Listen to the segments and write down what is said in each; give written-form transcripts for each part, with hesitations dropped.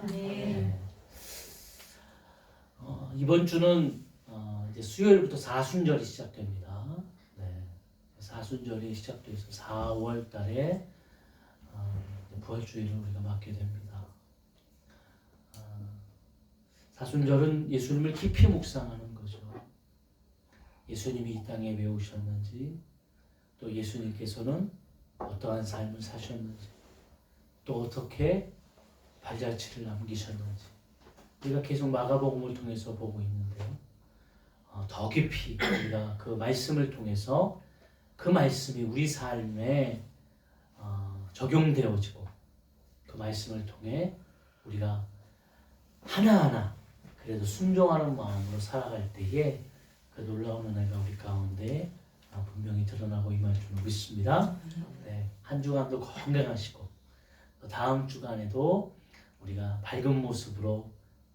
네. 이번 주는 이제 수요일부터 사순절이 시작됩니다. 네. 사순절이 시작돼서 4월 달에 부활주일을 우리가 맞게 됩니다. 사순절은 예수님을 깊이 묵상하는 거죠. 예수님이 이 땅에 왜 오셨는지, 또 예수님께서는 어떠한 삶을 사셨는지, 또 어떻게 발자취를 남기셨는지 우리가 계속 마가복음을 통해서 보고 있는데요. 더 깊이 우리가 그 말씀을 통해서 그 말씀이 우리 삶에 적용되어지고 그 말씀을 통해 우리가 하나하나 그래도 순종하는 마음으로 살아갈 때에 그 놀라운 은혜가 우리 가운데 분명히 드러나고 임할 줄 믿습니다. 네, 한 주간도 건강하시고 또 다음 주간에도 우리가 밝은 모습으로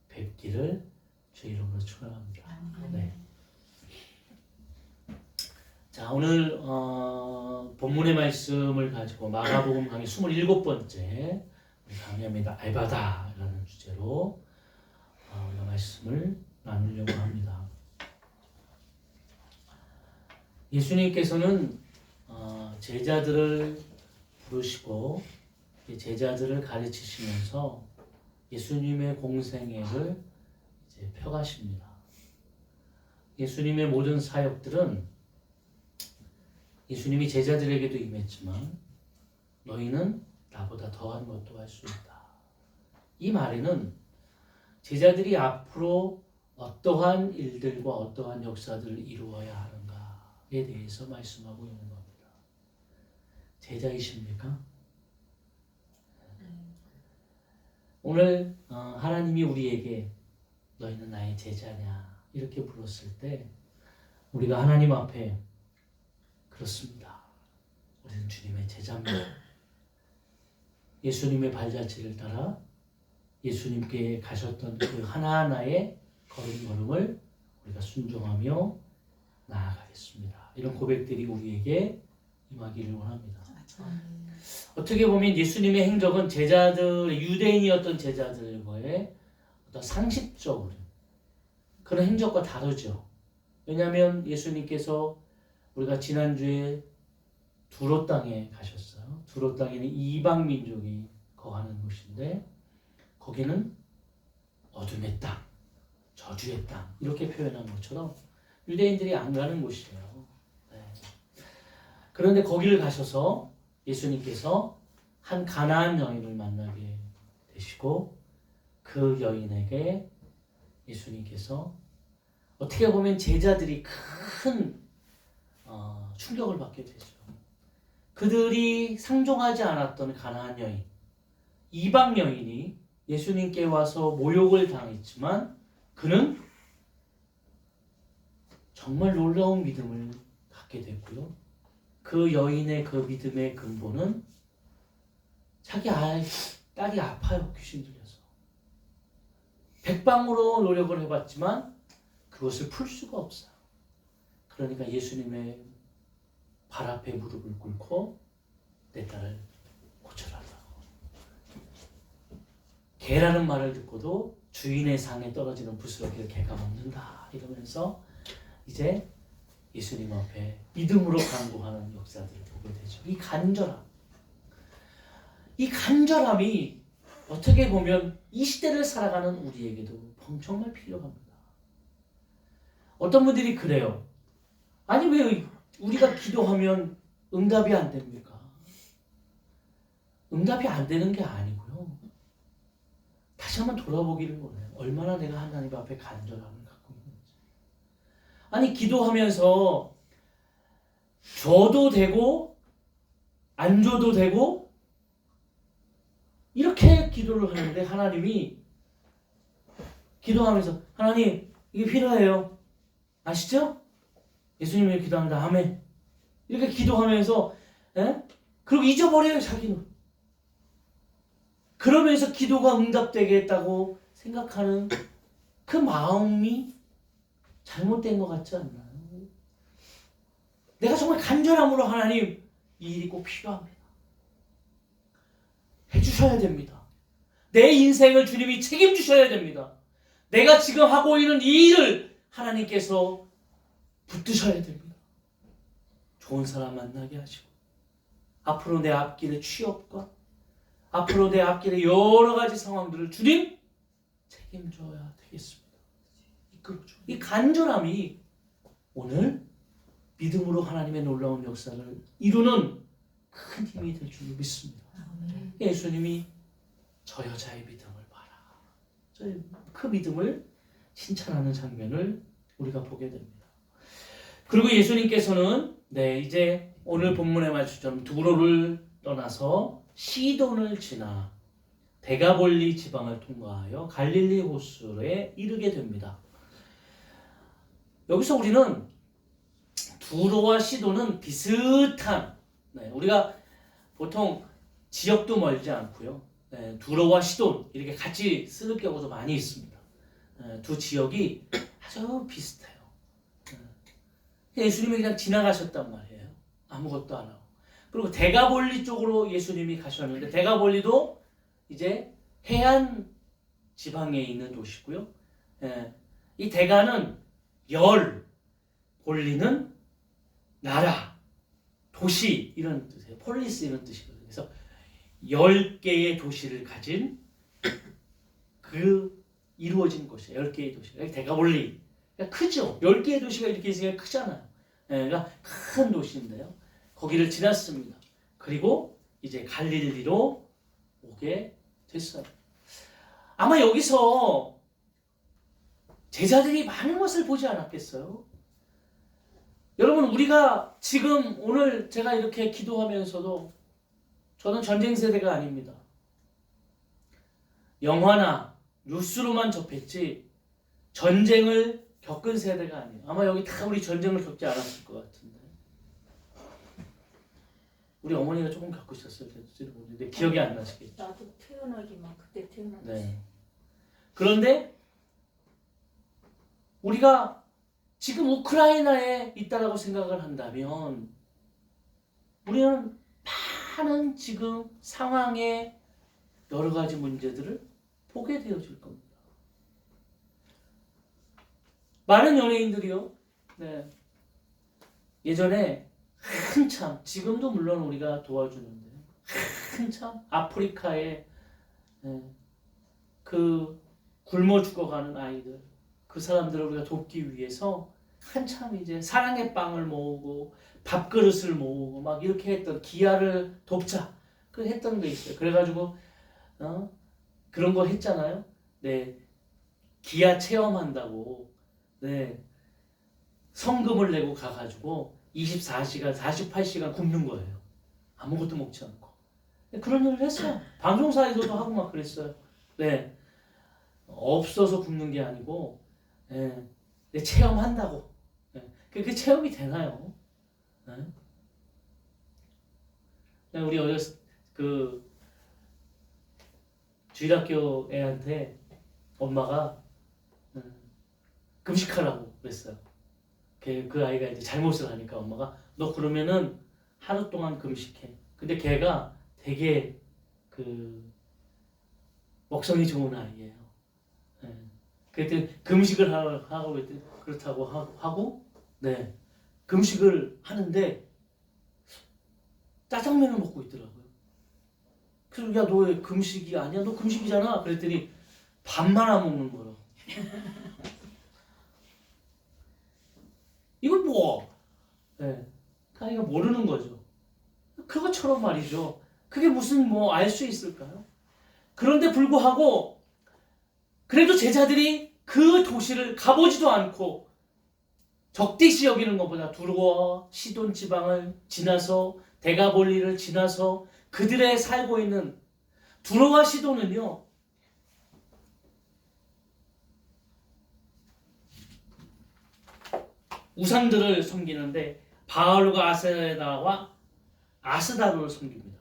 뵙기를 주 이름으로 축원합니다. 네. 자, 오늘 본문의 말씀을 가지고 마가복음 강의 27번째 우리 강의입니다. 알바다라는 주제로 우리가 말씀을 나누려고 합니다. 예수님께서는 제자들을 부르시고 제자들을 가르치시면서 예수님의 공생애를 이제 펴가십니다. 예수님의 모든 사역들은 예수님이 제자들에게도 임했지만 너희는 나보다 더한 것도 할 수 있다. 이 말에는 제자들이 앞으로 어떠한 일들과 어떠한 역사들을 이루어야 하는가에 대해서 말씀하고 있는 겁니다. 제자이십니까? 오늘 하나님이 우리에게 너희는 나의 제자냐 이렇게 불렀을 때 우리가 하나님 앞에 그렇습니다. 우리는 주님의 제자입니다. 예수님의 발자취를 따라 예수님께 가셨던 그 하나하나의 걸음걸음을 우리가 순종하며 나아가겠습니다. 이런 고백들이 우리에게 임하기를 원합니다. 어떻게 보면 예수님의 행적은 유대인이었던 제자들과의 어떤 상식적으로 그런 행적과 다르죠. 왜냐하면 예수님께서 우리가 지난주에 두로 땅에 가셨어요. 두로 땅에는 이방 민족이 거하는 곳인데 거기는 어둠의 땅, 저주의 땅 이렇게 표현한 것처럼 유대인들이 안 가는 곳이에요. 네. 그런데 거기를 가셔서 예수님께서 한 가나안 여인을 만나게 되시고 그 여인에게 예수님께서 어떻게 보면 제자들이 큰 충격을 받게 되죠. 그들이 상종하지 않았던 가나안 여인, 이방 여인이 예수님께 와서 모욕을 당했지만 그는 정말 놀라운 믿음을 갖게 됐고요. 그 여인의 그 믿음의 근본은 자기 딸이 아파요. 귀신 들려서. 백방으로 노력을 해봤지만 그것을 풀 수가 없어요. 그러니까 예수님의 발 앞에 무릎을 꿇고 내 딸을 고쳐달라고. 개라는 말을 듣고도 주인의 상에 떨어지는 부스러기를 개가 먹는다 이러면서 이제 예수님 앞에 믿음으로 간구하는 역사들을 보게 되죠. 이 간절함이 어떻게 보면 이 시대를 살아가는 우리에게도 정말 필요합니다. 어떤 분들이 그래요. 아니 왜 우리가 기도하면 응답이 안 됩니까? 응답이 안 되는 게 아니고요. 다시 한번 돌아보기를 원해요. 얼마나 내가 하나님 앞에 간절함을 갖고 있는지. 아니 기도하면서 줘도 되고 안 줘도 되고 이렇게 기도를 하는데 하나님이 기도하면서 하나님 이게 필요해요. 아시죠? 예수님이 기도합니다. 아멘. 이렇게 기도하면서 그리고 잊어버려요. 자기는. 그러면서 기도가 응답되겠다고 생각하는 그 마음이 잘못된 것 같지 않나요? 내가 정말 간절함으로 하나님 이 일이 꼭 필요합니다. 해주셔야 됩니다. 내 인생을 주님이 책임주셔야 됩니다. 내가 지금 하고 있는 이 일을 하나님께서 붙드셔야 됩니다. 좋은 사람 만나게 하시고 앞으로 내 앞길의 취업과 앞으로 내 앞길의 여러 가지 상황들을 주님 책임져야 되겠습니다. 이끌어줘. 이 간절함이 오늘 믿음으로 하나님의 놀라운 역사를 이루는 큰 힘이 될 줄 믿습니다. 예수님이 저 여자의 믿음을 봐라. 그 믿음을 칭찬하는 장면을 우리가 보게 됩니다. 그리고 예수님께서는 이제 오늘 본문의 말씀처럼 두로를 떠나서 시돈을 지나 데가볼리 지방을 통과하여 갈릴리 호수에 이르게 됩니다. 여기서 우리는 두로와 시돈은 비슷한, 우리가 보통 지역도 멀지 않고요. 두로와 시돈 이렇게 같이 쓰는 경우도 많이 있습니다. 두 지역이 아주 비슷해요. 예수님이 그냥 지나가셨단 말이에요. 아무것도 안 하고. 그리고 데가볼리 쪽으로 예수님이 가셨는데 데가볼리도 이제 해안 지방에 있는 도시고요. 이 데가는 열, 볼리는 나라, 도시 이런 뜻이에요. 폴리스 이런 뜻이거든요. 그래서 10개의 도시를 가진 이루어진 곳이에요. 10개의 도시가. 데가볼리. 그러니까 크죠. 10개의 도시가 이렇게 있으니까 크잖아요. 그러니까 큰 도시인데요. 거기를 지났습니다. 그리고 이제 갈릴리로 오게 됐어요. 아마 여기서 제자들이 많은 것을 보지 않았겠어요? 여러분, 우리가 지금 오늘 제가 이렇게 기도하면서도 저는 전쟁 세대가 아닙니다. 영화나 뉴스로만 접했지 전쟁을 겪은 세대가 아니에요. 아마 여기 다 우리 전쟁을 겪지 않았을 것 같은데. 우리 어머니가 조금 겪으셨어요. 근데 기억이 안 나시겠죠. 나도 태어나기만 그때 태어났지. 네. 그런데 우리가 지금 우크라이나에 있다라고 생각을 한다면 우리는 많은 지금 상황의 여러 가지 문제들을 보게 되어질 겁니다. 많은 연예인들이요. 예전에 한참, 지금도 물론 우리가 도와주는데 한참 아프리카에 그 굶어 죽어가는 아이들, 그 사람들을 우리가 돕기 위해서 한참 이제 사랑의 빵을 모으고 밥그릇을 모으고 막 이렇게 했던, 기아를 돕자 그 했던 게 있어요. 그래가지고 그런 거 했잖아요. 기아 체험한다고 성금을 내고 가가지고 24시간, 48시간 굶는 거예요. 아무것도 먹지 않고. 그런 일을 했어요. 방송사에서도 하고 막 그랬어요. 없어서 굶는 게 아니고 체험한다고. 그게 체험이 되나요? 우리 어렸을 그 주일학교 애한테 엄마가 금식하라고 그랬어요. 그 아이가 이제 잘못을 하니까 엄마가 너 그러면은 하루 동안 금식해. 근데 걔가 되게 그 먹성이 좋은 아이예요. 그랬더니 금식을 하라고 그랬더니 그렇다고 하고 금식을 하는데 짜장면을 먹고 있더라고요. 그래서 야, 너 왜 금식이 아니야? 너 금식이잖아. 그랬더니 밥만 안 먹는 거라고. 이건 뭐? 아이가 모르는 거죠. 그것처럼 말이죠. 그게 무슨 뭐 알 수 있을까요? 그런데 불구하고 그래도 제자들이 그 도시를 가보지도 않고 적대시 여기는 것보다 두로와 시돈 지방을 지나서 데가볼리를 지나서 그들의 살고 있는 두로와 시돈은요, 우상들을 섬기는데 바알과 아세라와 아스다로를 섬깁니다.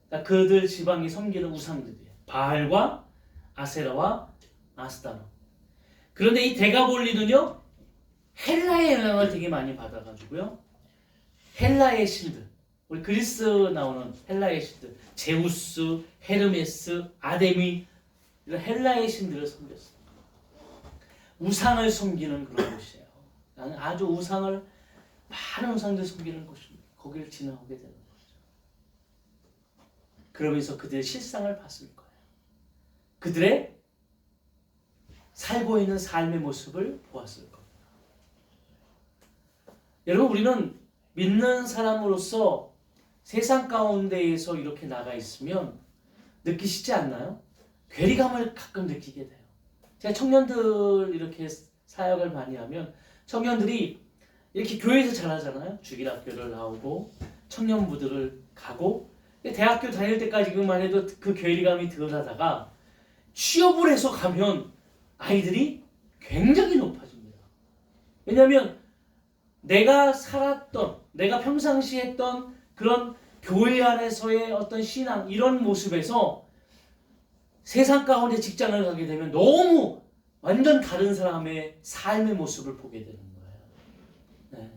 그러니까 그들 지방이 섬기는 우상들이에요. 바알과 아세라와 아스다로. 그런데 이 데가볼리는요, 헬라의 영향을 되게 많이 받아가지고요, 헬라의 신들, 우리 그리스 나오는 헬라의 신들, 제우스, 헤르메스, 아데미, 이런 헬라의 신들을 섬겼어요. 우상을 섬기는 그런 곳이에요. 아주 많은 우상들 섬기는 곳입니다. 거기를 지나오게 되는 거죠. 그러면서 그들의 실상을 봤을 거예요. 그들의 살고 있는 삶의 모습을 보았을 겁니다. 여러분, 우리는 믿는 사람으로서 세상 가운데에서 이렇게 나가 있으면 느끼시지 않나요? 괴리감을 가끔 느끼게 돼요. 제가 청년들 이렇게 사역을 많이 하면 청년들이 이렇게 교회에서 자라잖아요. 주일학교를 나오고 청년부들을 가고 대학교 다닐 때까지만 해도 그 괴리감이 덜하다가 취업을 해서 가면 아이들이 굉장히 높아집니다. 왜냐하면 내가 살았던, 내가 평상시 했던 그런 교회 안에서의 어떤 신앙, 이런 모습에서 세상 가운데 직장을 가게 되면 너무 완전 다른 사람의 삶의 모습을 보게 되는 거예요. 네.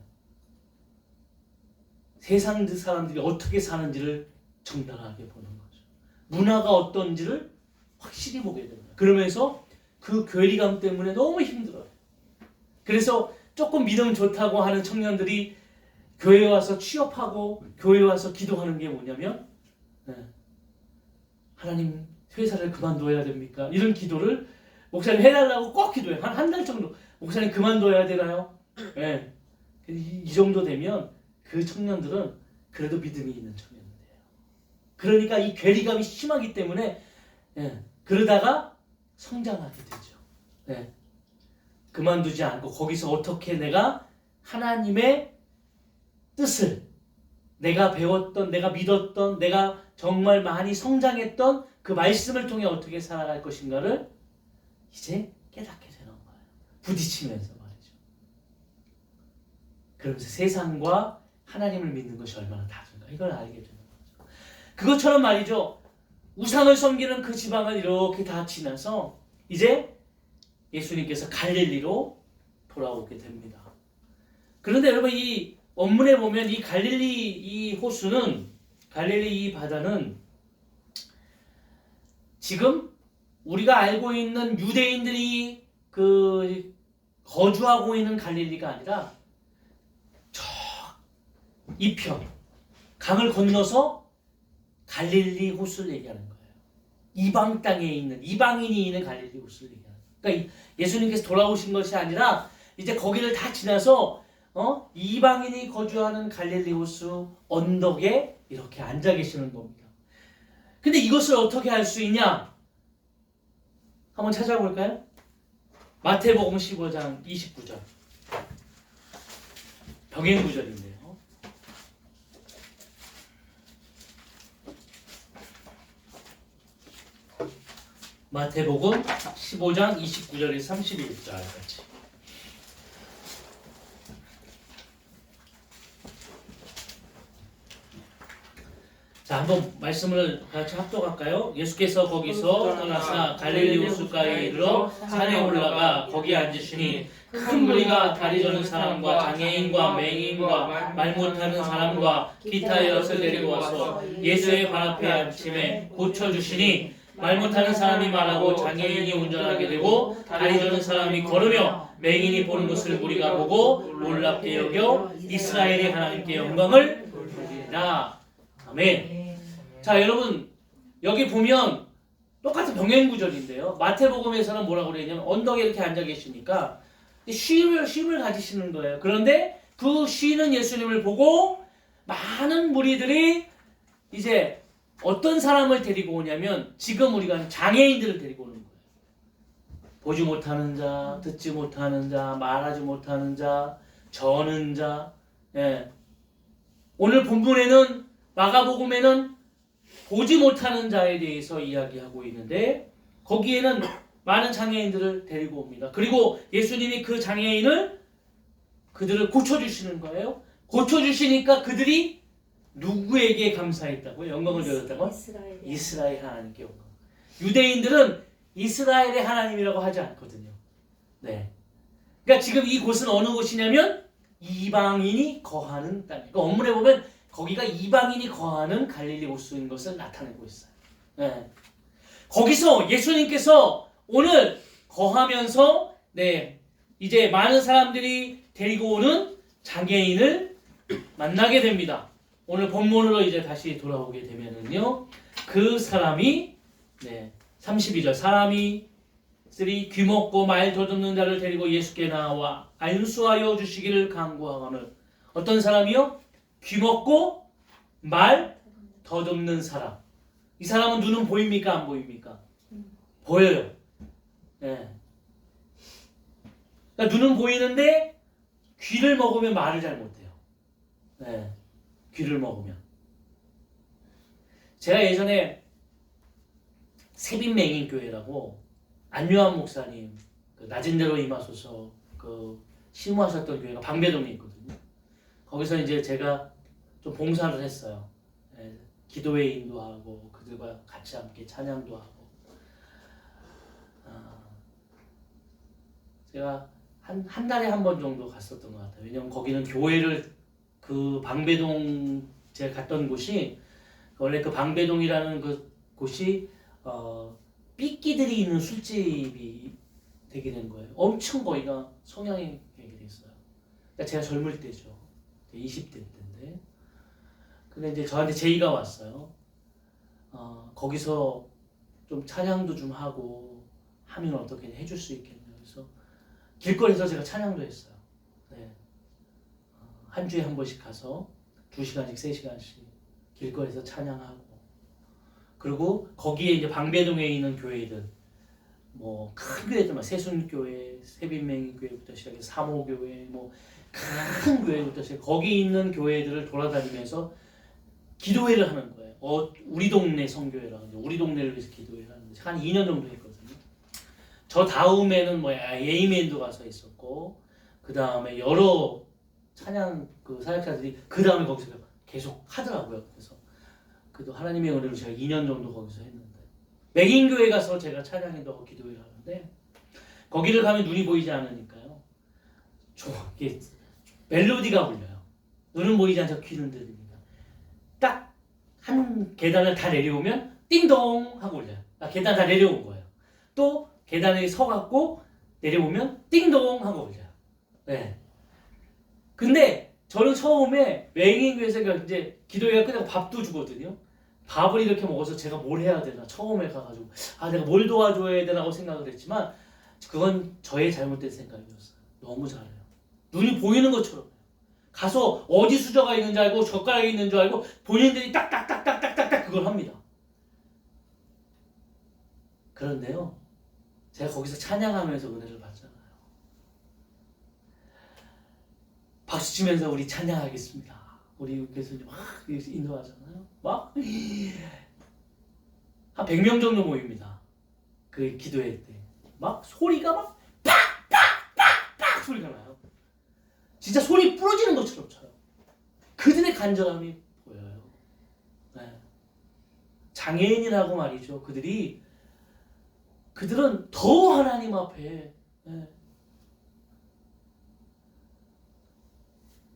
세상 사람들이 어떻게 사는지를 정당하게 보는 거죠. 문화가 어떤지를 확실히 보게 됩니다. 그러면서 그 괴리감 때문에 너무 힘들어요. 그래서 조금 믿음 좋다고 하는 청년들이 교회에 와서 취업하고 교회에 와서 기도하는 게 뭐냐면 하나님 회사를 그만둬야 됩니까? 이런 기도를 목사님 해달라고 꼭 기도해요. 한 달 정도. 목사님 그만둬야 되나요? 네. 이 정도 되면 그 청년들은 그래도 믿음이 있는 청년들이에요. 그러니까 이 괴리감이 심하기 때문에 그러다가 성장하게 되죠. 네. 그만두지 않고 거기서 어떻게 내가 하나님의 뜻을, 내가 배웠던, 내가 믿었던, 내가 정말 많이 성장했던 그 말씀을 통해 어떻게 살아갈 것인가를 이제 깨닫게 되는 거예요. 부딪히면서 말이죠. 그러면서 세상과 하나님을 믿는 것이 얼마나 다른가 이걸 알게 되는 거죠. 그것처럼 말이죠. 우상을 섬기는 그 지방을 이렇게 다 지나서 이제 예수님께서 갈릴리로 돌아오게 됩니다. 그런데 여러분, 이 원문에 보면 이 갈릴리 이 호수는, 갈릴리 이 바다는 지금 우리가 알고 있는 유대인들이 그 거주하고 있는 갈릴리가 아니라 저 이편 강을 건너서 갈릴리 호수를 얘기하는 거예요. 이방 땅에 있는, 이방인이 있는 갈릴리 호수를 얘기하는 거예요. 그러니까 예수님께서 돌아오신 것이 아니라 이제 거기를 다 지나서 이방인이 거주하는 갈릴리 호수 언덕에 이렇게 앉아 계시는 겁니다. 근데 이것을 어떻게 알 수 있냐? 한번 찾아볼까요? 마태복음 15장 29절. 병행 구절인데요. 마태복음 15장 29절에서 31절까지. 자, 한번 말씀을 같이 합독할까요? 예수께서 거기서 떠나사 갈릴리 호수가에 이르러 산에 올라가 거기 앉으시니 큰 무리가 다리 저는 사람과 장애인과 맹인과 말 못하는 사람과 기타 여럿을 데리고 와서 예수의 발 앞에 앉힘에 고쳐주시니 말 못하는 사람이 말하고 장애인이 운전하게 되고 다리 저는 사람이 걸으며 맹인이 보는 것을 무리가 보고 놀랍게 여겨 이스라엘의 하나님께 영광을 돌리리라. 아멘. 자, 여러분, 여기 보면 똑같은 병행 구절인데요. 마태복음에서는 뭐라고 그러냐면 언덕에 이렇게 앉아 계시니까 쉼을 가지시는 거예요. 그런데 그 쉬는 예수님을 보고 많은 무리들이 이제 어떤 사람을 데리고 오냐면 지금 우리가 하는 장애인들을 데리고 오는 거예요. 보지 못하는 자, 듣지 못하는 자, 말하지 못하는 자, 저는 자. 오늘 본문에는, 마가복음에는 보지 못하는 자에 대해서 이야기하고 있는데 거기에는 많은 장애인들을 데리고 옵니다. 그리고 예수님이 그 장애인을, 그들을 고쳐주시는 거예요. 고쳐주시니까 그들이 누구에게 감사했다고요? 영광을 돌렸다고? 이스라엘 하나님께 영광. 유대인들은 이스라엘의 하나님이라고 하지 않거든요. 네. 그러니까 지금 이곳은 어느 곳이냐면 이방인이 거하는 땅. 그러니까 원문에 보면 거기가 이방인이 거하는 갈릴리 호수인 것을 나타내고 있어요. 네. 거기서 예수님께서 오늘 거하면서 이제 많은 사람들이 데리고 오는 장애인을 만나게 됩니다. 오늘 본문으로 이제 다시 돌아오게 되면은요, 그 사람이 32절 사람이 귀먹고 말 더듬는 자를 데리고 예수께 나와 안수하여 주시기를 간구하거늘. 어떤 사람이요? 귀먹고 말 더듬는 사람. 이 사람은 눈은 보입니까? 안 보입니까? 보여요. 네. 그러니까 눈은 보이는데 귀를 먹으면 말을 잘 못해요. 네. 귀를 먹으면. 제가 예전에 세빈맹인교회라고 안요한 목사님 낮은 데로 임하소서 심호하셨던 교회가 방배동에 있거든요. 거기서 이제 제가 좀 봉사를 했어요. 기도회 인도하고 그들과 같이 함께 찬양도 하고. 제가 한 달에 한 번 정도 갔었던 것 같아요. 왜냐면 거기는 교회를 그 방배동 제가 갔던 곳이 원래 그 방배동이라는 그 곳이 삐끼들이 있는 술집이 되게 된 거예요. 엄청 거기가 성향이 되게 됐어요. 그러니까 제가 젊을 때죠. 20대 때인데. 근데 이제 저한테 제의가 왔어요. 거기서 좀 찬양도 좀 하고 하면 어떻게 해줄 수 있겠냐. 그래서 길거리에서 제가 찬양도 했어요. 네. 한 주에 한 번씩 가서 2시간씩 3시간씩 길거리에서 찬양하고, 그리고 거기에 이제 방배동에 있는 교회들, 뭐 큰 교회들, 세순교회, 세빈맹인교회부터 시작해서 사모교회, 뭐 큰 교회부터 시작해 거기 있는 교회들을 돌아다니면서 기도회를 하는 거예요. 우리 동네 선교회라고 우리 동네를 위해서 기도회를 하는 거예요. 한 2년 정도 했거든요. 저 다음에는 에이맨도 가서 있었고, 그 다음에 여러 찬양 사역자들이 그 다음에 거기서 계속 하더라고요. 그래서 그래도 하나님의 은혜로 제가 2년 정도 거기서 했는데, 맥인교회 가서 제가 찬양인도 기도회를 하는데 거기를 가면 눈이 보이지 않으니까요. 이게 멜로디가 울려요. 눈은 보이지 않죠. 귀는 들립니다. 딱 한 계단을 다 내려오면 띵동 하고 울려요. 계단 다 내려온 거예요. 또 계단에 서갖고 내려오면 띵동 하고 울려요. 네. 근데 저는 처음에 맹인교회에서 이제 기도회가 끝나고 밥도 주거든요. 밥을 이렇게 먹어서 제가 뭘 해야 되나 처음에 가가지고 내가 뭘 도와줘야 되나 하고 생각을 했지만 그건 저의 잘못된 생각이었어요. 너무 잘해요. 눈이 보이는 것처럼 가서 어디 수저가 있는 줄 알고 젓가락이 있는 줄 알고 본인들이 딱딱딱딱딱딱 그걸 합니다. 그런데요, 제가 거기서 찬양하면서 은혜를 받잖아요. 박수 치면서 우리 찬양하겠습니다. 우리 교수님 막 인도하잖아요. 막 한 100명 정도 모입니다. 그 기도회 때 막 소리가 막 팍팍팍팍 소리가 나요. 진짜 소리 부러지는 것처럼 쳐요. 그들의 간절함이 보여요. 네. 장애인이라고 말이죠. 그들은 더 하나님 앞에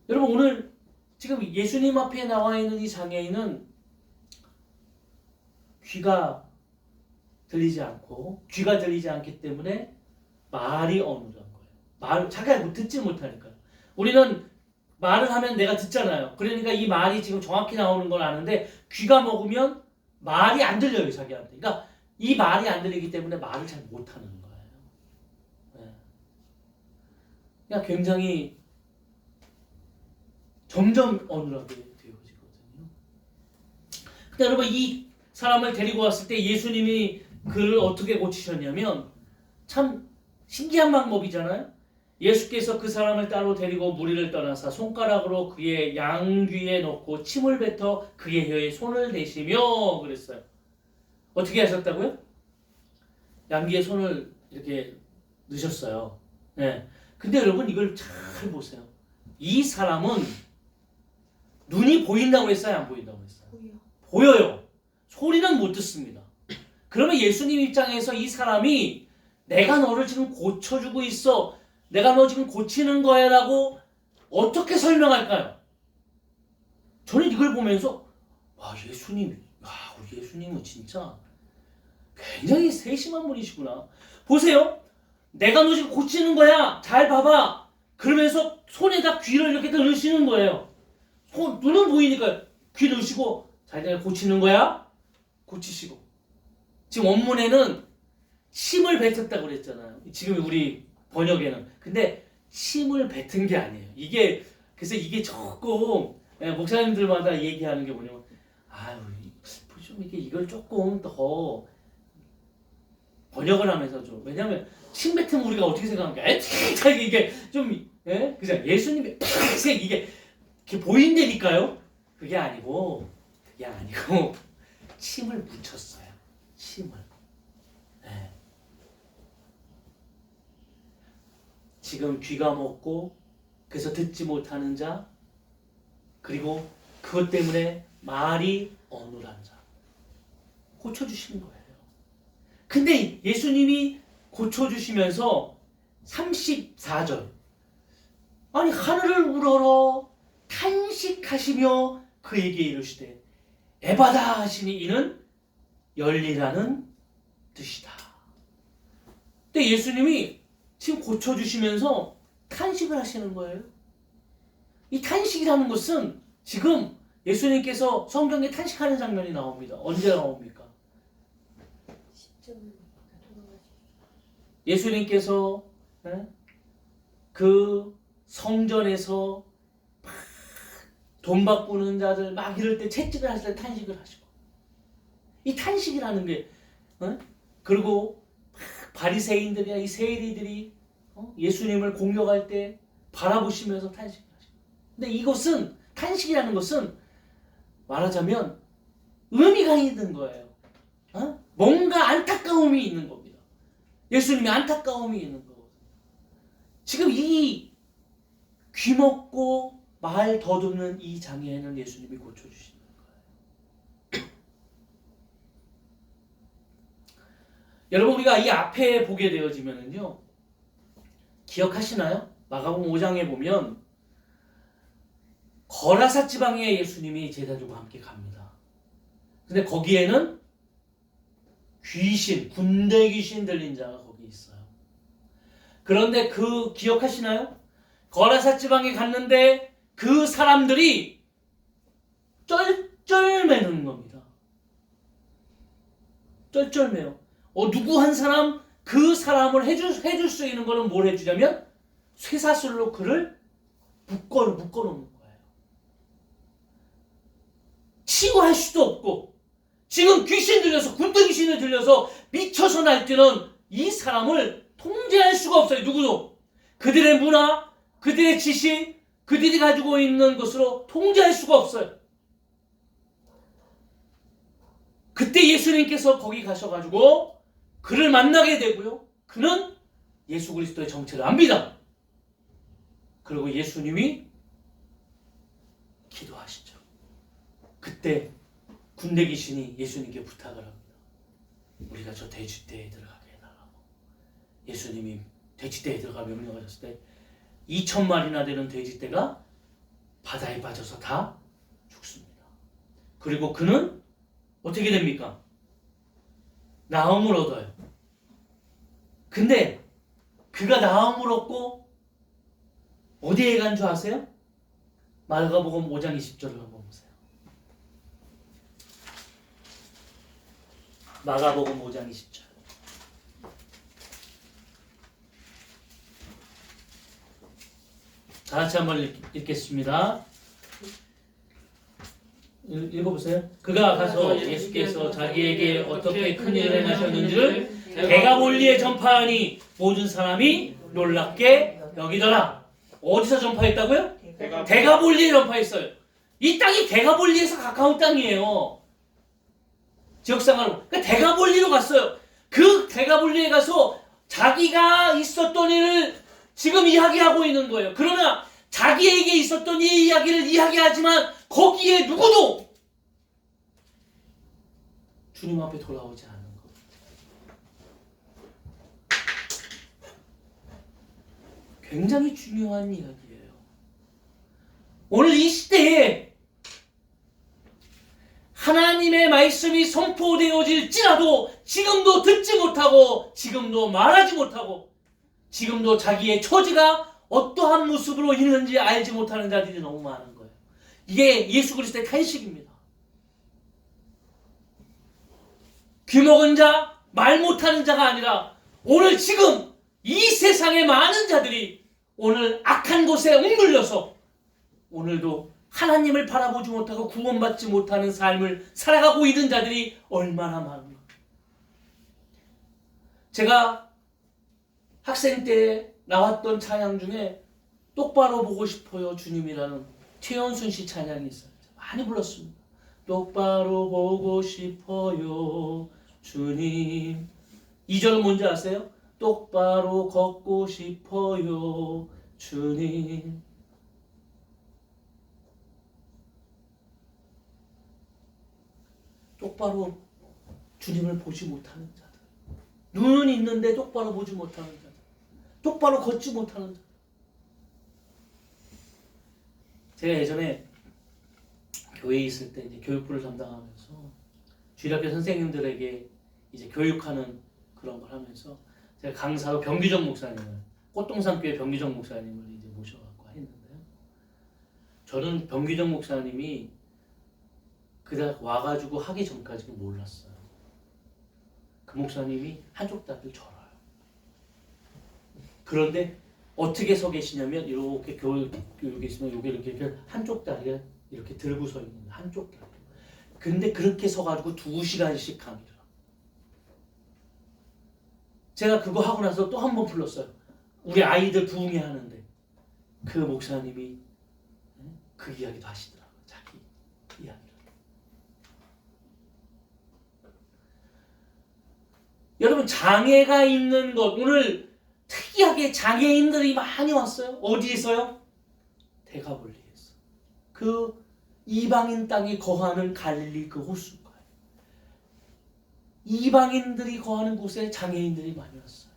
여러분, 오늘 지금 예수님 앞에 나와 있는 이 장애인은 귀가 들리지 않기 때문에 말이 어눌한 거예요. 자기가 듣지 못하니까요. 우리는 말을 하면 내가 듣잖아요. 그러니까 이 말이 지금 정확히 나오는 걸 아는데 귀가 먹으면 말이 안 들려요, 자기한테. 그러니까 이 말이 안 들리기 때문에 말을 잘 못하는 거예요. 네. 그러니까 굉장히 점점 어눌하게 되어지거든요. 근데 여러분, 이 사람을 데리고 왔을 때 예수님이 그를 어떻게 고치셨냐면 참 신기한 방법이잖아요. 예수께서 그 사람을 따로 데리고 무리를 떠나사 손가락으로 그의 양귀에 넣고 침을 뱉어 그의 혀에 손을 대시며 그랬어요. 어떻게 하셨다고요? 양귀에 손을 이렇게 넣으셨어요. 네. 근데 여러분, 이걸 잘 보세요. 이 사람은 눈이 보인다고 했어요? 안 보인다고 했어요? 보여요. 소리는 못 듣습니다. 그러면 예수님 입장에서 이 사람이 내가 너를 지금 고쳐주고 있어, 내가 너 지금 고치는 거야 라고 어떻게 설명할까요? 저는 이걸 보면서 우리 예수님은 진짜 굉장히 세심한 분이시구나. 보세요. 내가 너 지금 고치는 거야. 잘 봐봐. 그러면서 손에다 귀를 이렇게 넣으시는 거예요. 눈은 보이니까 귀 넣으시고 자, 내가 고치는 거야. 고치시고. 지금 원문에는 침을 뱉었다고 그랬잖아요. 지금 우리 번역에는. 근데 침을 뱉은 게 아니에요. 그래서 이게 조금 목사님들마다 얘기하는 게 뭐냐면 좀 이걸 조금 더 번역을 하면서 좀, 왜냐면 침 뱉으면 우리가 어떻게 생각합니까? 이게 좀 그죠? 예수님이 이게 보인다니까요. 그게 아니고 침을 묻혔어요. 침을. 네. 지금 귀가 먹고 그래서 듣지 못하는 자, 그리고 그것 때문에 말이 어눌한 자 고쳐주시는 거예요. 근데 예수님이 고쳐주시면서 34절 아니 하늘을 우러러 탄식하시며 그에게 이르시되 에바다 하시니 이는 열리라는 뜻이다. 근데 예수님이 지금 고쳐주시면서 탄식을 하시는 거예요. 이 탄식이라는 것은 지금 예수님께서 성경에 탄식하는 장면이 나옵니다. 언제 나옵니까? 예수님께서 그 성전에서 막 돈 바꾸는 자들 막 이럴 때 채찍을 하실 때 탄식을 하시고, 이 탄식이라는 게 그리고 바리새인들이나 이 세리들이 예수님을 공격할 때 바라보시면서 탄식을 하시고. 근데 이것은 탄식이라는 것은 말하자면 의미가 있는 거예요. 뭔가 안타까움이 있는 겁니다. 예수님이 안타까움이 있는 거거든요. 지금 이 귀먹고 말 더듬는 이 장애에는 예수님이 고쳐주시는 거예요. 여러분, 우리가 이 앞에 보게 되어지면은요, 기억하시나요? 마가복음 5장에 보면 거라사 지방에 예수님이 제자들과 함께 갑니다. 근데 거기에는 군대 귀신 들린 자가 거기 있어요. 그런데 기억하시나요? 거라사 지방에 갔는데 그 사람들이 쩔쩔매는 겁니다. 쩔쩔매요. 누구 한 사람, 그 사람을 해줄 수 있는 거는 뭘 해주냐면 쇠사슬로 그를 묶어놓는 거예요. 치고 할 수도 없고, 지금 군대 귀신을 들려서 미쳐서 날뛰는 이 사람을 통제할 수가 없어요. 누구도. 그들의 문화, 그들의 지식, 그들이 가지고 있는 것으로 통제할 수가 없어요. 그때 예수님께서 거기 가셔가지고 그를 만나게 되고요. 그는 예수 그리스도의 정체를 압니다. 그리고 예수님이 기도하시죠. 그때 군대 귀신이 예수님께 부탁을 합니다. 우리가 저 돼지떼에 들어가게 해달라고. 예수님이 돼지떼에 들어가 명령하셨을 때 2,000마리나 되는 돼지떼가 바다에 빠져서 다 죽습니다. 그리고 그는 어떻게 됩니까? 나음을 얻어요. 근데 그가 나음을 얻고 어디에 간 줄 아세요? 마가복음 5장 20절을 한번 보세요. 마가복음 5장 20절. 다 같이 한번 읽겠습니다. 읽어보세요. 그가 가서 예수께서 자기에게 어떻게 큰 일을 행하셨는지를 대가볼리에 전파하니 모든 사람이 놀랍게 여기더라. 어디서 전파했다고요? 대가볼리에 전파했어요. 이 땅이 대가볼리에서 가까운 땅이에요. 지역상으로. 그러니까 대가볼리로 갔어요. 그 대가볼리에 가서 자기가 있었던 일을 지금 이야기하고 있는 거예요. 그러나 자기에게 있었던 이 이야기를 이야기하지만 거기에 누구도 주님 앞에 돌아오지 않은 거예요. 굉장히 중요한 이야기예요. 오늘 이 시대에 하나님의 말씀이 선포되어질지라도 지금도 듣지 못하고 지금도 말하지 못하고 지금도 자기의 처지가 어떠한 모습으로 있는지 알지 못하는 자들이 너무 많은 거예요. 이게 예수 그리스도의 탄식입니다. 귀먹은 자, 말 못하는 자가 아니라 오늘 지금 이 세상의 많은 자들이 오늘 악한 곳에 웅들려서 오늘도 하나님을 바라보지 못하고 구원받지 못하는 삶을 살아가고 있는 자들이 얼마나 많은가. 제가 학생 때 나왔던 찬양 중에 똑바로 보고 싶어요 주님이라는 최연순 씨 찬양이 있어요. 많이 불렀습니다. 똑바로 보고 싶어요 주님. 2절은 뭔지 아세요? 똑바로 걷고 싶어요 주님. 똑바로 주님을 보지 못하는 자들, 눈은 있는데 똑바로 보지 못하는 자들, 똑바로 걷지 못하는 자들. 제가 예전에 교회에 있을 때 이제 교육부를 담당하면서 주일학교 선생님들에게 이제 교육하는 그런 걸 하면서 제가 강사로 병규정 목사님을, 꽃동산교회 병규정 목사님을 이제 모셔갖고 했는데요. 저는 병규정 목사님이 그다 와가지고 하기 전까지는 몰랐어요. 그 목사님이 한쪽 다리를 절어요. 그런데 어떻게 서 계시냐면 이렇게 교육에 있으면 여기 이렇게 한쪽 다리가 이렇게 들고 서 있는 한쪽 다리. 근데 그렇게 서가지고 2시간씩 강의를 하고. 제가 그거 하고 나서 또 한 번 불렀어요. 우리 아이들 부흥회 하는데 그 목사님이 그 이야기도 하시더라고요. 자기 이야기. 여러분 장애가 있는 것, 오늘 특이하게 장애인들이 많이 왔어요. 어디에서요? 대가볼리에서. 그 이방인 땅에 거하는 갈릴리 그 호숫가에 이방인들이 거하는 곳에 장애인들이 많이 왔어요.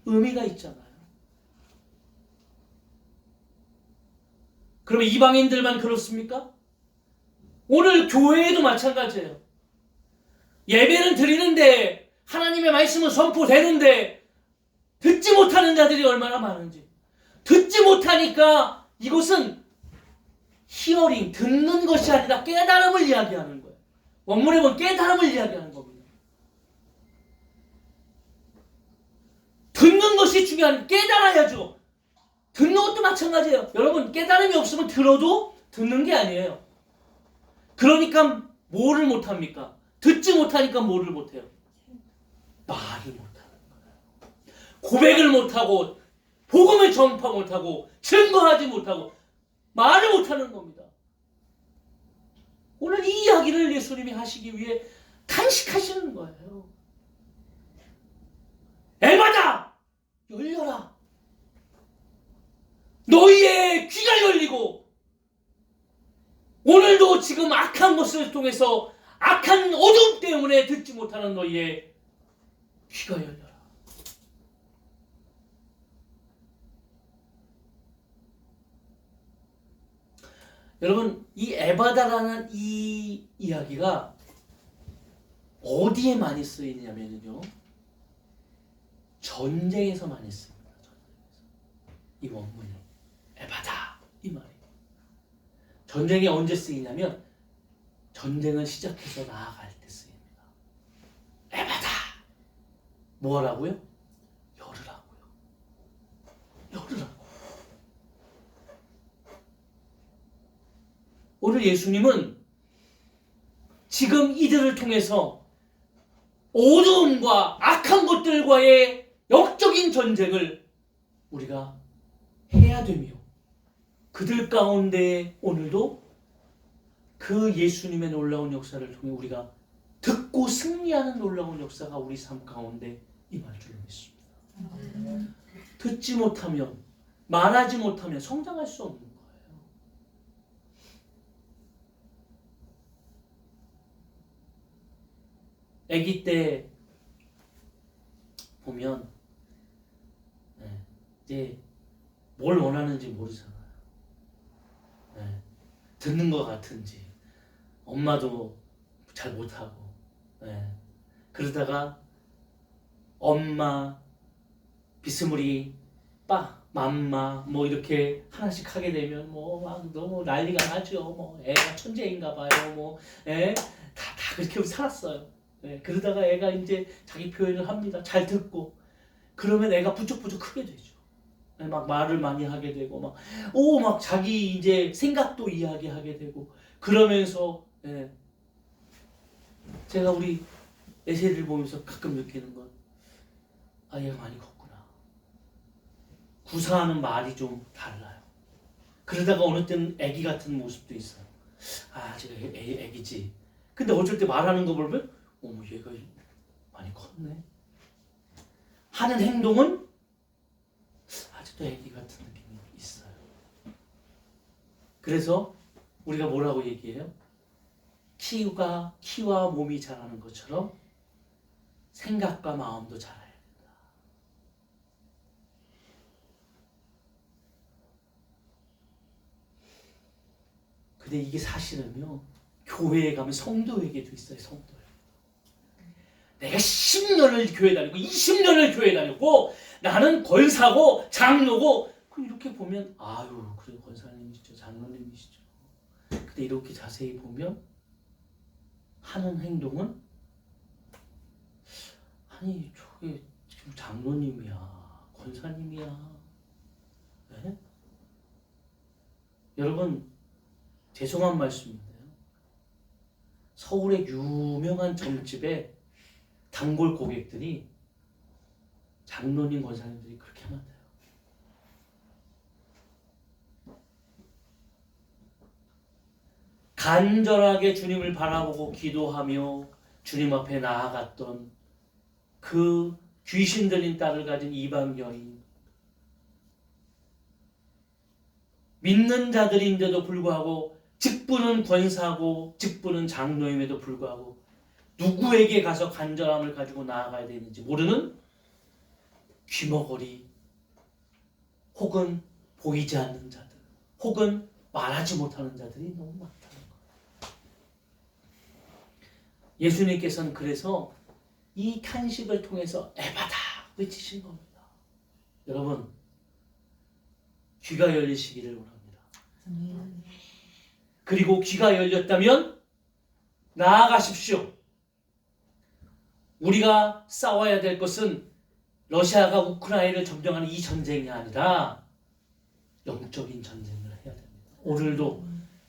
의미가 있잖아요. 그러면 이방인들만 그렇습니까? 오늘 교회에도 마찬가지예요. 예배는 드리는데 하나님의 말씀은 선포되는데 듣지 못하는 자들이 얼마나 많은지. 듣지 못하니까 이것은 히어링, 듣는 것이 아니라 깨달음을 이야기하는 거예요. 원문에 보면 깨달음을 이야기하는 겁니다. 듣는 것이 중요한, 깨달아야죠. 듣는 것도 마찬가지예요. 여러분 깨달음이 없으면 들어도 듣는 게 아니에요. 그러니까 뭐를 못합니까? 듣지 못하니까 뭐를 못해요? 말을 못하는 거예요. 고백을 못하고 복음을 전파 못하고 증거하지 못하고 말을 못하는 겁니다. 오늘 이 이야기를 예수님이 하시기 위해 탄식하시는 거예요. 에바다! 열려라! 너희의 귀가 열리고 오늘도 지금 악한 것을 통해서 악한 어둠 때문에 듣지 못하는 너희의 귀가 열려라. 여러분 이 에바다라는 이 이야기가 어디에 많이 쓰이냐면요, 전쟁에서 많이 쓰입니다. 이 원문이 에바다 이 말이. 전쟁이 언제 쓰이냐면 전쟁을 시작해서 나아갈 때 쓰입니다. 에바다 뭐라고요? 열으라고요. 열으라고. 오늘 예수님은 지금 이들을 통해서 어두움과 악한 것들과의 영적인 전쟁을 우리가 해야 되며 그들 가운데 오늘도 그 예수님의 놀라운 역사를 통해 우리가 듣고 승리하는 놀라운 역사가 우리 삶 가운데 임할 줄 믿습니다. 듣지 못하면, 말하지 못하면 성장할 수 없는 거예요. 아기 때 보면 이제 뭘 원하는지 모르잖아요. 듣는 것 같은지 엄마도 잘 못하고, 예. 그러다가 엄마, 비스무리, 맘마 뭐 이렇게 하나씩 하게 되면 뭐 막 너무 난리가 나죠. 뭐 애가 천재인가 봐요. 뭐 다 그렇게 살았어요. 예. 그러다가 애가 이제 자기 표현을 합니다. 잘 듣고 그러면 애가 부쩍부쩍 크게 되죠. 예. 막 말을 많이 하게 되고 막 자기 이제 생각도 이야기하게 되고 그러면서 예. 제가 우리 에세이를 보면서 가끔 느끼는 건 얘가 많이 컸구나. 구사하는 말이 좀 달라요. 그러다가 어느 때는 애기 같은 모습도 있어요. 제가 애기지. 근데 어쩔 때 말하는 거 보면 어머 얘가 많이 컸네. 하는 행동은 아직도 애기 같은 느낌이 있어요. 그래서 우리가 뭐라고 얘기해요? 키와 몸이 자라는 것처럼 생각과 마음도 자라요. 근데 이게 사실은요, 교회에 가면 성도에게도 있어요, 성도에. 내가 10년을 교회 다니고 20년을 교회 다녔고 나는 권사고 장로고 이렇게 보면 그래 권사님이시죠, 장로님이시죠. 근데 이렇게 자세히 보면 하는 행동은 저게 지금 장로님이야, 권사님이야. 네? 여러분 죄송한 말씀인데요. 서울의 유명한 점집에 단골 고객들이 장로님, 권사님들이 그렇게 하면 돼요. 간절하게 주님을 바라보고 기도하며 주님 앞에 나아갔던 그 귀신 들린 딸을 가진 이방 여인, 믿는 자들인데도 불구하고 직분은 권사고 직분은 장로임에도 불구하고 누구에게 가서 간절함을 가지고 나아가야 되는지 모르는 귀머거리 혹은 보이지 않는 자들 혹은 말하지 못하는 자들이 너무 많다는 거예요. 예수님께서는 그래서 이 탄식을 통해서 에바다 외치신 겁니다. 여러분 귀가 열리시기를 원합니다. 그리고 귀가 열렸다면 나아가십시오. 우리가 싸워야 될 것은 러시아가 우크라이나를 점령하는 이 전쟁이 아니라 영적인 전쟁을 해야 됩니다. 오늘도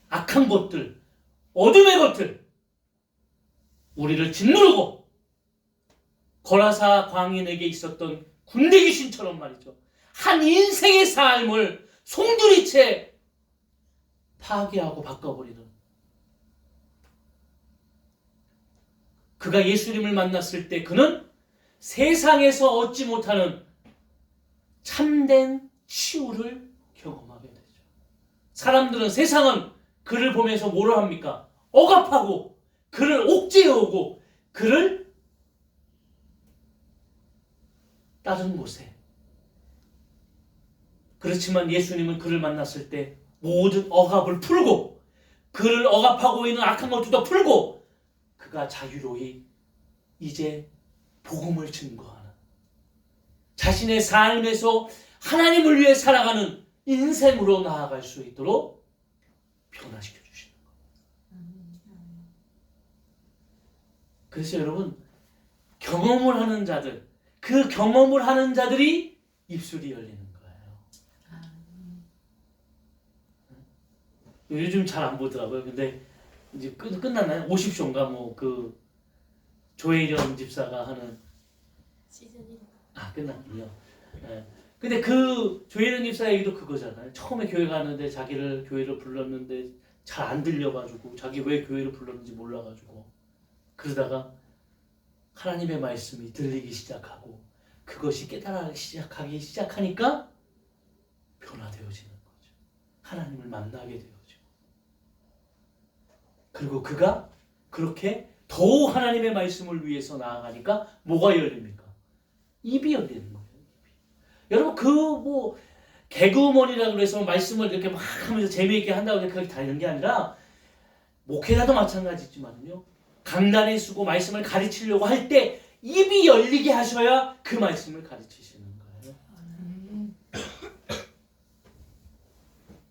악한 것들, 어둠의 것들 우리를 짓누르고 거라사 광인에게 있었던 군대 귀신처럼 말이죠. 한 인생의 삶을 송두리째 파괴하고 바꿔버리는, 그가 예수님을 만났을 때 그는 세상에서 얻지 못하는 참된 치유를 경험하게 되죠. 사람들은, 세상은 그를 보면서 뭐를 합니까? 억압하고 그를 옥죄어오고 그를 다른 곳에. 그렇지만 예수님은 그를 만났을 때 모든 억압을 풀고 그를 억압하고 있는 악한 것들도 풀고 그가 자유로이 이제 복음을 증거하는, 자신의 삶에서 하나님을 위해 살아가는 인생으로 나아갈 수 있도록 변화시켜 주시는 거예요. 그래서 여러분, 경험을 하는 자들, 그 경험을 하는 자들이 입술이 열리는 거예요. 요즘 잘 안 보더라고요. 근데 이제 끝났나요? 50쇼인가 그 조혜련 집사가 하는 시즌 1. 끝났군요. 네. 근데 그 조혜련 집사 얘기도 그거잖아요. 처음에 교회 가는데 자기를 교회를 불렀는데 잘 안 들려가지고 자기 왜 교회를 불렀는지 몰라가지고 그러다가 하나님의 말씀이 들리기 시작하고 그것이 깨달아가기 시작하니까 변화되어지는 거죠. 하나님을 만나게 되어지고, 그리고 그가 그렇게 더 하나님의 말씀을 위해서 나아가니까 뭐가 열립니까? 입이 열리는 거예요. 입이. 여러분 개그우먼이라고 해서 말씀을 이렇게 막 하면서 재미있게 한다고 해서 그렇게 다니는 게 아니라 목회자도 마찬가지지만요. 강단에 서고 말씀을 가르치려고 할 때 입이 열리게 하셔야 그 말씀을 가르치시는 거예요.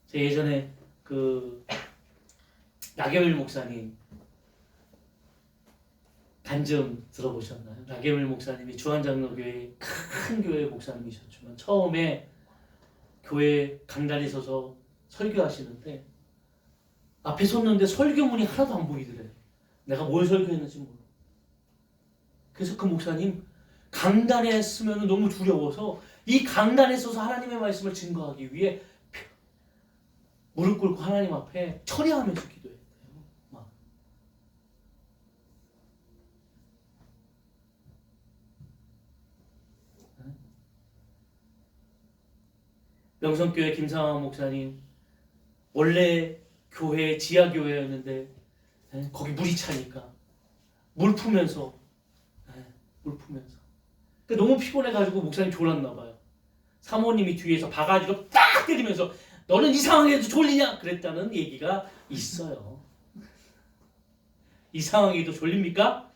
제가 예전에 그 나경일 목사님 간증 들어보셨나요? 나경일 목사님이 주한장로교회 큰 교회 목사님이셨지만 처음에 교회 강단에 서서 설교하시는데 앞에 섰는데 설교문이 하나도 안 보이더래요. 내가 뭘 설교했는지 몰라. 그래서 그 목사님 강단에 서면 너무 두려워서 이 강단에 서서 하나님의 말씀을 증거하기 위해 무릎 꿇고 하나님 앞에 철야하면서 기도했대요. 막. 명성교회 김상환 목사님 원래 교회 지하교회였는데 거기 물이 차니까 물 풀면서 너무 피곤해가지고 목사님 졸았나 봐요. 사모님이 뒤에서 바가지로 딱 때리면서 너는 이 상황에도 졸리냐 그랬다는 얘기가 있어요. 이 상황에도 졸립니까?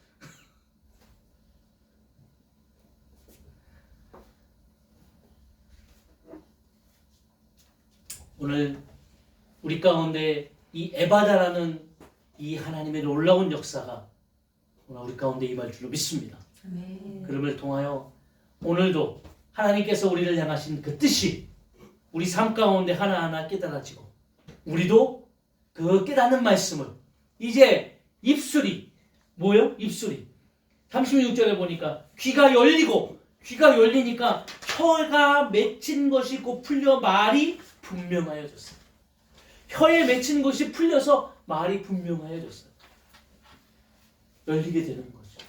오늘 우리 가운데 이 에바다라는 이 하나님의 놀라운 역사가 오늘 우리 가운데 임할 줄로 믿습니다. 그럼을 통하여 오늘도 하나님께서 우리를 향하신 그 뜻이 우리 삶 가운데 하나하나 깨달아지고 우리도 그 깨닫는 말씀을 이제 입술이 뭐예요? 입술이 36절에 보니까 귀가 열리니까 혀가 맺힌 것이 곧 풀려 말이 분명하여졌어요. 혀에 맺힌 것이 풀려서 말이 분명하여졌어요. 열리게 되는 거죠.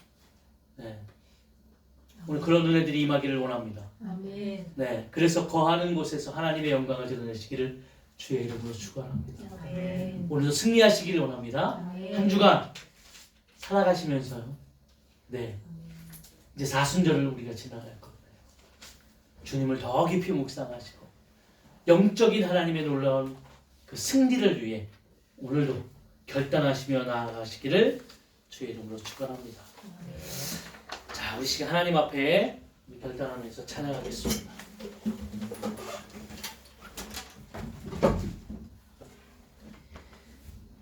네. 오늘 그런 은혜들이 임하기를 원합니다. 아멘. 네, 그래서 거하는 곳에서 하나님의 영광을 드러내시기를 주의 이름으로 축원합니다. 아멘. 오늘도 승리하시기를 원합니다. 아멘. 한 주간 살아가시면서요. 네, 이제 사순절을 우리가 지나갈 거예요. 주님을 더 깊이 묵상하시고 영적인 하나님의 놀라운 그 승리를 위해 오늘도 결단하시며 나아가시기를 주의 이름으로 축원합니다. 자, 우리 시간 하나님 앞에 결단하면서 찬양하겠습니다.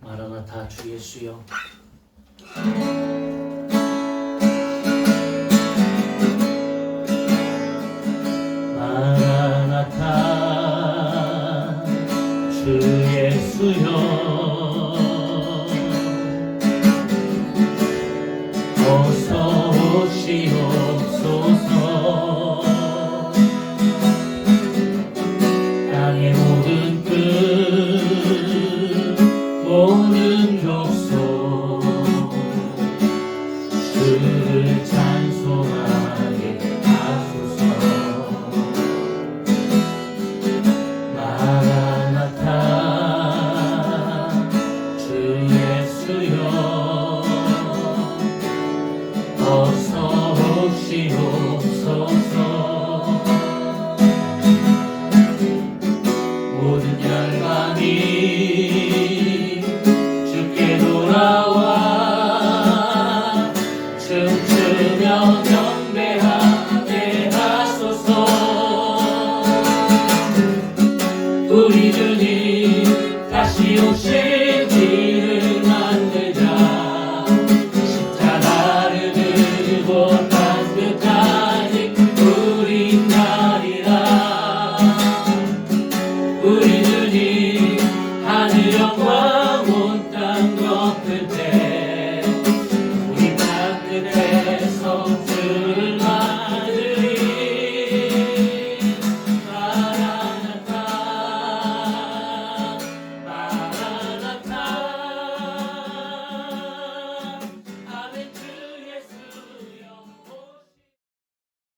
마라나타 주 예수여